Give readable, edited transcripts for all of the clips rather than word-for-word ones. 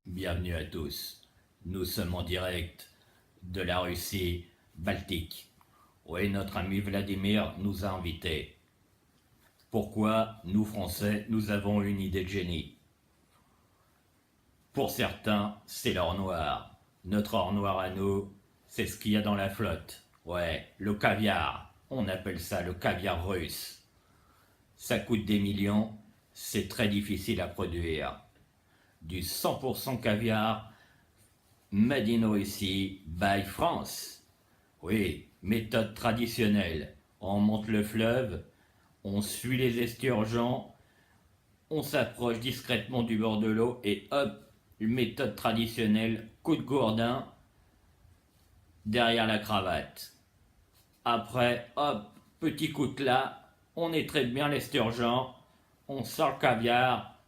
Bienvenue à tous. Nous sommes en direct de la Russie baltique. Oui, notre ami Vladimir nous a invités. Pourquoi nous, Français, nous avons une idée de génie? Pour certains, c'est l'or noir. Notre or noir à nous, c'est ce qu'il y a dans la flotte. Ouais, le caviar. On appelle ça le caviar russe. Ça coûte des millions, c'est très difficile à produire. Du 100% caviar Made in Russie by France. Oui, méthode traditionnelle. On monte le fleuve, on suit les esturgeons, on s'approche discrètement du bord de l'eau et hop, méthode traditionnelle, coup de gourdin derrière la cravate. Après, hop, petit coup de là, on étraite bien l'esturgeon, on sort le caviar,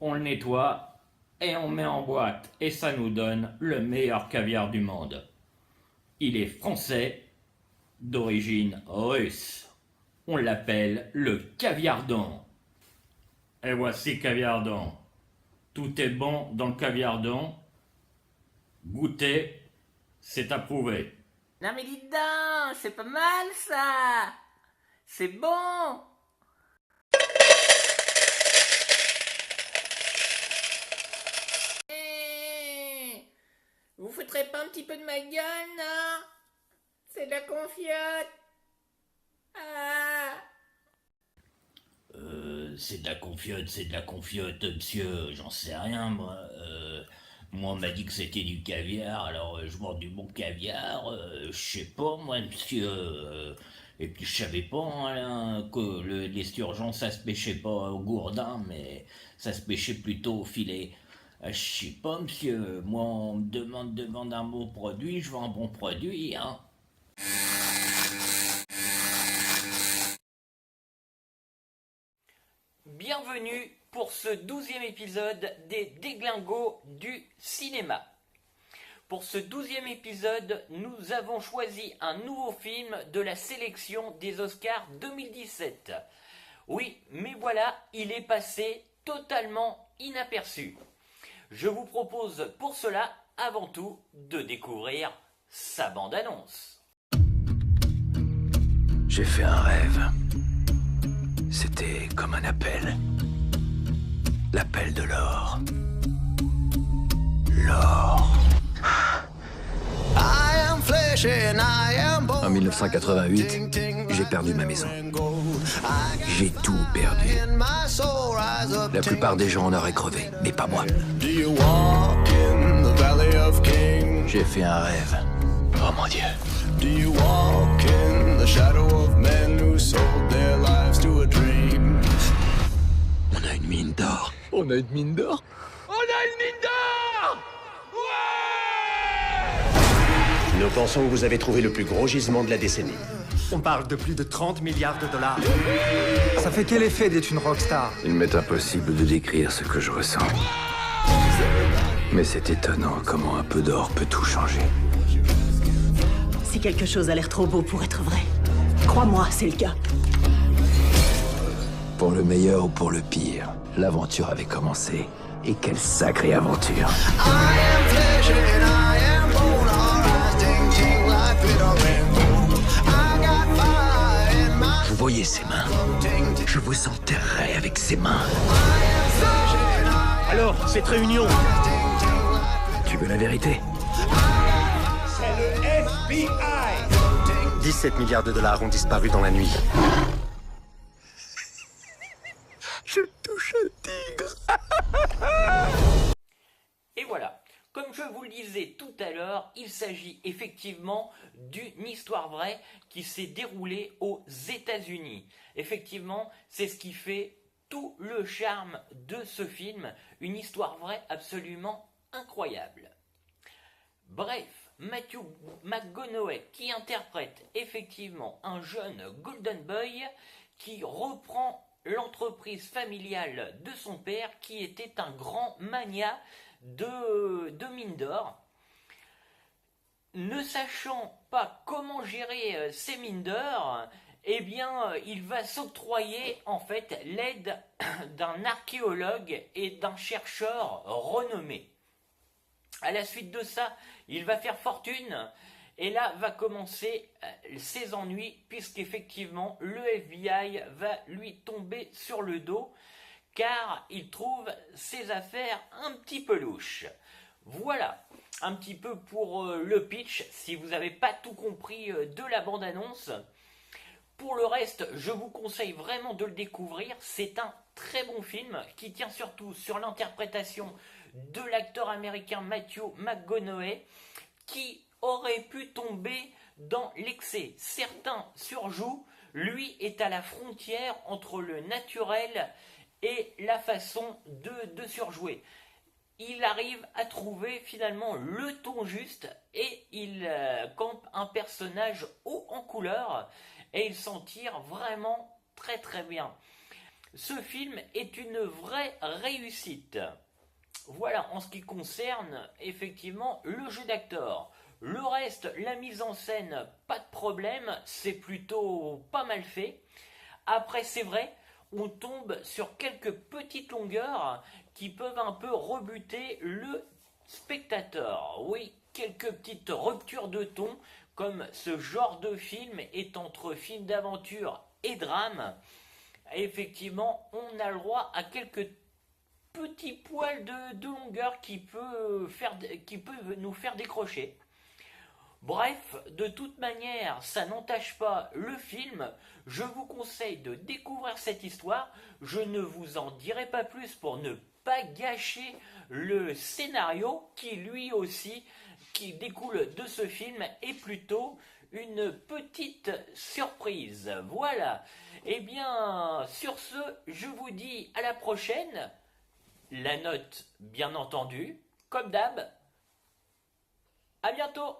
on le nettoie et on met en boîte. Et ça nous donne le meilleur caviar du monde. Il est français, d'origine russe. On l'appelle le caviardon. Et voici caviardon. Tout est bon dans le caviardon. Goûter, c'est approuvé. Non mais dites donc, c'est pas mal ça. C'est bon. Vous foutrez pas un petit peu de ma gueule, non? C'est de la confiote. Ah. C'est de la confiote, monsieur, j'en sais rien, moi. Moi, on m'a dit que c'était du caviar, alors je mange du bon caviar, je sais pas, moi, monsieur. Et puis, je savais pas hein, que l'esturgeon, ça se pêchait pas au gourdin, mais ça se pêchait plutôt au filet. Je sais pas, monsieur, moi, on me demande un bon produit, je vends un bon produit, hein. Bienvenue pour ce 12e épisode des Déglingos du cinéma. Pour ce 12e épisode, nous avons choisi un nouveau film de la sélection des Oscars 2017. Oui, mais voilà, il est passé totalement inaperçu. Je vous propose pour cela, avant tout, de découvrir sa bande-annonce. J'ai fait un rêve. C'était comme un appel. L'appel de l'or. L'or. En 1988, j'ai perdu ma maison. J'ai tout perdu. La plupart des gens en auraient crevé, mais pas moi. J'ai fait un rêve. Oh mon Dieu. On a une mine d'or. On a une mine d'or. On a une mine d'or! Ouais! Nous pensons que vous avez trouvé le plus gros gisement de la décennie. On parle de plus de 30 milliards de dollars. Ça fait quel effet d'être une rockstar? Il m'est impossible de décrire ce que je ressens. Mais c'est étonnant comment un peu d'or peut tout changer. Si quelque chose a l'air trop beau pour être vrai, crois-moi, c'est le cas. Pour le meilleur ou pour le pire, l'aventure avait commencé. Et quelle sacrée aventure. Vous voyez ces mains? Je vous enterrerai avec ces mains. Alors, cette réunion, Tu veux la vérité? c'est le FBI. 17 milliards de dollars ont disparu dans la nuit. Je touche un tigre. Et voilà, comme je vous le disais tout à l'heure, il s'agit effectivement d'une histoire vraie qui s'est déroulée aux États-Unis. Effectivement, c'est ce qui fait tout le charme de ce film, une histoire vraie absolument incroyable. Bref, Matthew McConaughey qui interprète effectivement un jeune Golden Boy qui reprend l'entreprise familiale de son père qui était un grand magnat de mine d'or. Ne sachant pas comment gérer ces mines d'or, eh bien, il va s'octroyer en fait l'aide d'un archéologue et d'un chercheur renommé. À la suite de ça, il va faire fortune et là va commencer ses ennuis puisqu'effectivement le FBI va lui tomber sur le dos car il trouve ses affaires un petit peu louches. Voilà, un petit peu pour le pitch si vous n'avez pas tout compris de la bande-annonce. Pour le reste, je vous conseille vraiment de le découvrir. C'est un très bon film qui tient surtout sur l'interprétation de l'acteur américain Matthew McConaughey qui aurait pu tomber dans l'excès. Certains surjouent, lui est à la frontière entre le naturel et la façon de surjouer. Il arrive à trouver finalement le ton juste et il campe un personnage haut en couleur et il s'en tire vraiment très très bien. Ce film est une vraie réussite. Voilà en ce qui concerne effectivement le jeu d'acteur. Le reste, la mise en scène, pas de problème, c'est plutôt pas mal fait. Après, c'est vrai, on tombe sur quelques petites longueurs qui peuvent un peu rebuter le spectateur. Oui, quelques petites ruptures de ton, comme ce genre de film est entre film d'aventure et drame. Effectivement, on a le droit à quelques petits poils de longueur qui peuvent nous faire décrocher. Bref, de toute manière, ça n'entache pas le film. Je vous conseille de découvrir cette histoire. Je ne vous en dirai pas plus pour ne pas gâcher le scénario qui lui aussi, qui découle de ce film, est plutôt une petite surprise. Voilà. Eh bien, sur ce, je vous dis à la prochaine. La note, bien entendu, comme d'hab. À bientôt.